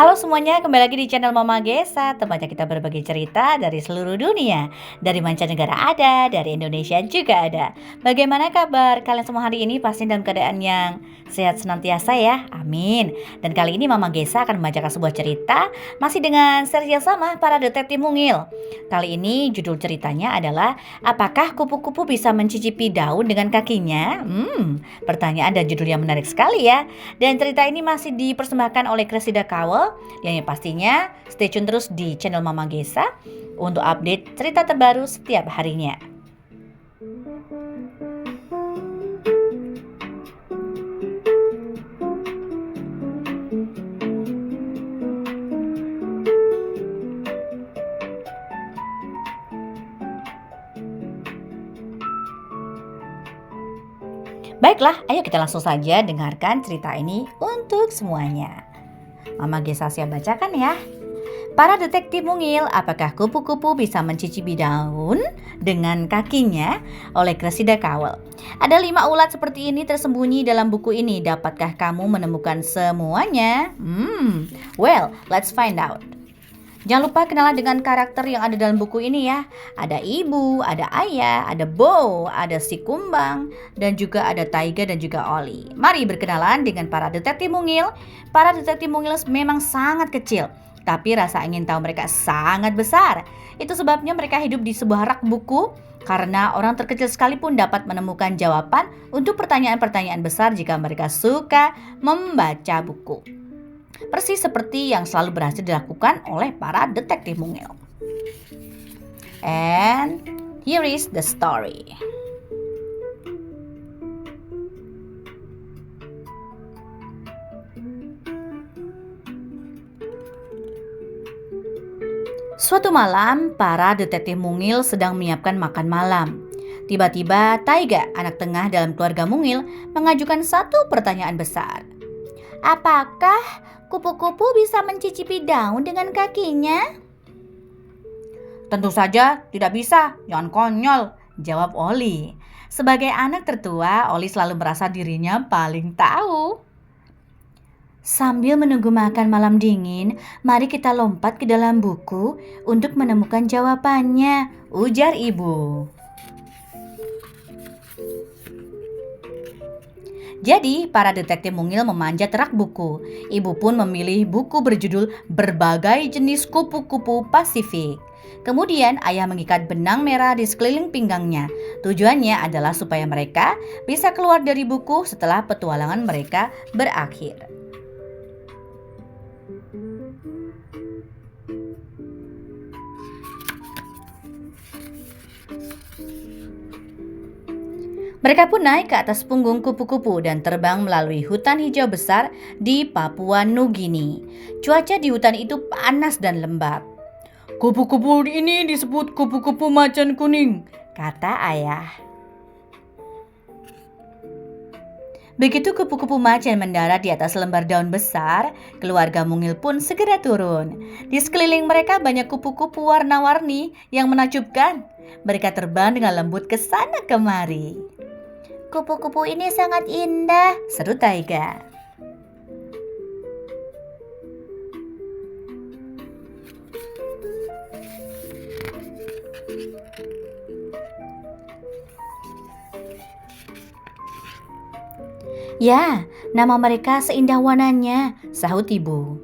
Halo semuanya, kembali lagi di channel Mama Gesa, tempatnya kita berbagi cerita dari seluruh dunia. Dari mancanegara ada, dari Indonesia juga ada. Bagaimana kabar kalian semua hari ini? Pasti dalam keadaan yang sehat senantiasa ya, amin. Dan kali ini Mama Gesa akan membacakan sebuah cerita masih dengan seri yang sama, para detektif mungil. Kali ini judul ceritanya adalah apakah kupu-kupu bisa mencicipi daun dengan kakinya? Pertanyaan dan judul yang menarik sekali ya. Dan cerita ini masih dipersembahkan oleh Cressida Cowell. Yang pastinya stay tune terus di channel Mama Gesa untuk update cerita terbaru setiap harinya. Baiklah, ayo kita langsung saja dengarkan cerita ini untuk semuanya. Mama Gesa siap bacakan ya. Para detektif mungil, apakah kupu-kupu bisa mencicipi daun dengan kakinya? Oleh Cressida Cowell. Ada 5 ulat seperti ini tersembunyi dalam buku ini. Dapatkah kamu menemukan semuanya? Well, let's find out. Jangan lupa kenalan dengan karakter yang ada dalam buku ini ya. Ada ibu, ada ayah, ada Bo, ada si kumbang, dan juga ada Taiga dan juga Oli. Mari berkenalan dengan para detektif mungil. Para detektif mungil memang sangat kecil, tapi rasa ingin tahu mereka sangat besar. Itu sebabnya mereka hidup di sebuah rak buku, karena orang terkecil sekalipun dapat menemukan jawaban untuk pertanyaan-pertanyaan besar jika mereka suka membaca buku. Persis seperti yang selalu berhasil dilakukan oleh para detektif mungil. And here is the story. Suatu malam, para detektif mungil sedang menyiapkan makan malam. Tiba-tiba, Taiga, anak tengah dalam keluarga mungil, mengajukan satu pertanyaan besar. Apakah kupu-kupu bisa mencicipi daun dengan kakinya? Tentu saja tidak bisa, jangan konyol, jawab Oli. Sebagai anak tertua, Oli selalu merasa dirinya paling tahu. Sambil menunggu makan malam dingin, mari kita lompat ke dalam buku untuk menemukan jawabannya, ujar ibu. Jadi, para detektif mungil memanjat rak buku. Ibu pun memilih buku berjudul Berbagai Jenis Kupu-Kupu Pasifik. Kemudian, ayah mengikat benang merah di sekeliling pinggangnya. Tujuannya adalah supaya mereka bisa keluar dari buku setelah petualangan mereka berakhir. Mereka pun naik ke atas punggung kupu-kupu dan terbang melalui hutan hijau besar di Papua Nugini. Cuaca di hutan itu panas dan lembab. Kupu-kupu ini disebut kupu-kupu macan kuning, kata ayah. Begitu kupu-kupu macan mendarat di atas lembar daun besar, keluarga mungil pun segera turun. Di sekeliling mereka banyak kupu-kupu warna-warni yang menakjubkan. Mereka terbang dengan lembut ke sana kemari. Kupu-kupu ini sangat indah, seru Taiga. Ya, nama mereka seindah warnanya, sahut ibu.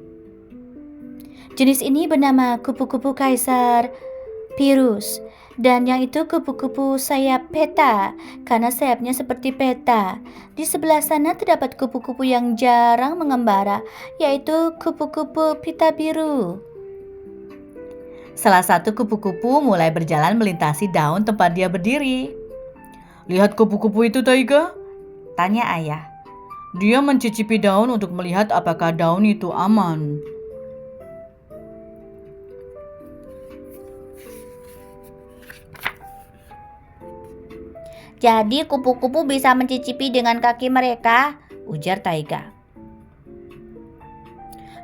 Jenis ini bernama kupu-kupu kaisar Pirus. Dan yang itu kupu-kupu sayap peta, karena sayapnya seperti peta. Di sebelah sana terdapat kupu-kupu yang jarang mengembara, yaitu kupu-kupu pita biru. Salah satu kupu-kupu mulai berjalan melintasi daun tempat dia berdiri. Lihat kupu-kupu itu, Taiga? Tanya ayah. Dia mencicipi daun untuk melihat apakah daun itu aman. Jadi kupu-kupu bisa mencicipi dengan kaki mereka, ujar Taiga.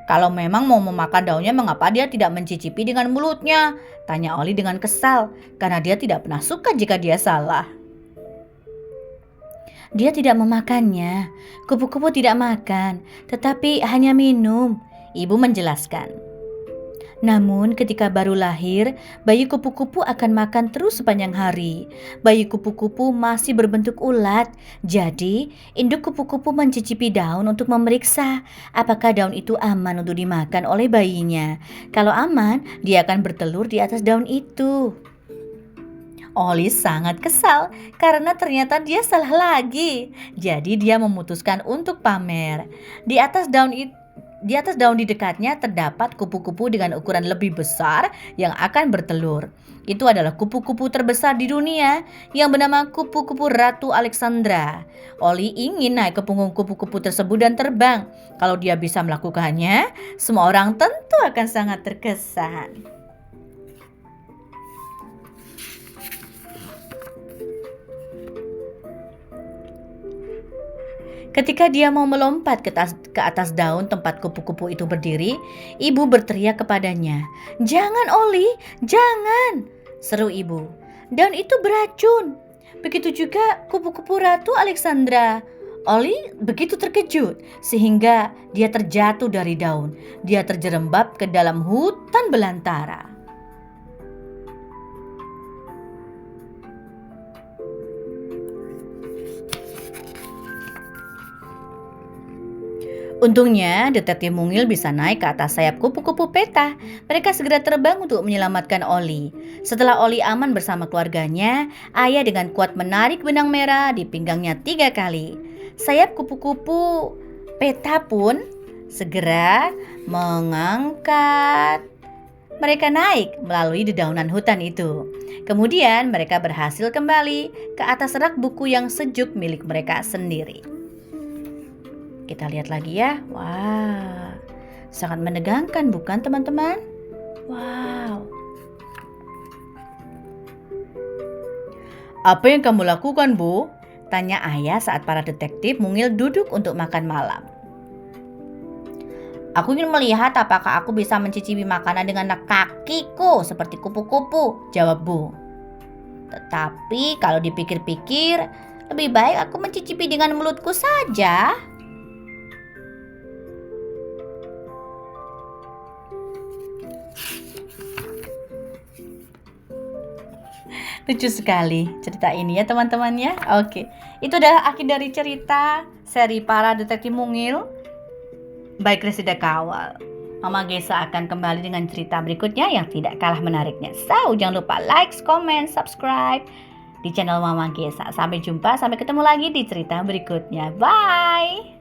Kalau memang mau memakan daunnya, mengapa dia tidak mencicipi dengan mulutnya? Tanya Oli dengan kesal, karena dia tidak pernah suka jika dia salah. Dia tidak memakannya. Kupu-kupu tidak makan, tetapi hanya minum. Ibu menjelaskan. Namun ketika baru lahir, bayi kupu-kupu akan makan terus sepanjang hari. Bayi kupu-kupu masih berbentuk ulat. Jadi, induk kupu-kupu mencicipi daun untuk memeriksa apakah daun itu aman untuk dimakan oleh bayinya. Kalau aman, dia akan bertelur di atas daun itu. Oli sangat kesal karena ternyata dia salah lagi. Jadi dia memutuskan untuk pamer. Di atas daun di dekatnya terdapat kupu-kupu dengan ukuran lebih besar yang akan bertelur. Itu adalah kupu-kupu terbesar di dunia yang bernama kupu-kupu Ratu Alexandra. Oli ingin naik ke punggung kupu-kupu tersebut dan terbang. Kalau dia bisa melakukannya, semua orang tentu akan sangat terkesan. Ketika dia mau melompat ke atas daun tempat kupu-kupu itu berdiri, ibu berteriak kepadanya, "Jangan, Oli, jangan!" seru ibu. "Daun itu beracun." Begitu juga kupu-kupu Ratu Alexandra. Oli begitu terkejut sehingga dia terjatuh dari daun. Dia terjerembab ke dalam hutan belantara. Untungnya, detektif mungil bisa naik ke atas sayap kupu-kupu Peta. Mereka segera terbang untuk menyelamatkan Oli. Setelah Oli aman bersama keluarganya, ayah dengan kuat menarik benang merah di pinggangnya 3 kali. Sayap kupu-kupu Peta pun segera mengangkat. Mereka naik melalui dedaunan hutan itu. Kemudian mereka berhasil kembali ke atas rak buku yang sejuk milik mereka sendiri. Kita lihat lagi ya. Wah, sangat menegangkan bukan teman-teman? Wow. "Apa yang kamu lakukan, Bu?" tanya ayah saat para detektif mungil duduk untuk makan malam. "Aku ingin melihat apakah aku bisa mencicipi makanan dengan kakiku seperti kupu-kupu," jawab Bu. "Tetapi kalau dipikir-pikir, lebih baik aku mencicipi dengan mulutku saja." Lucu sekali cerita ini ya teman-teman ya. Oke, itu adalah akhir dari cerita seri Para Detektif Mungil by Cressida Kawal. Mama Gesa akan kembali dengan cerita berikutnya yang tidak kalah menariknya. So, jangan lupa like, comment, subscribe di channel Mama Gesa. Sampai jumpa, sampai ketemu lagi di cerita berikutnya. Bye!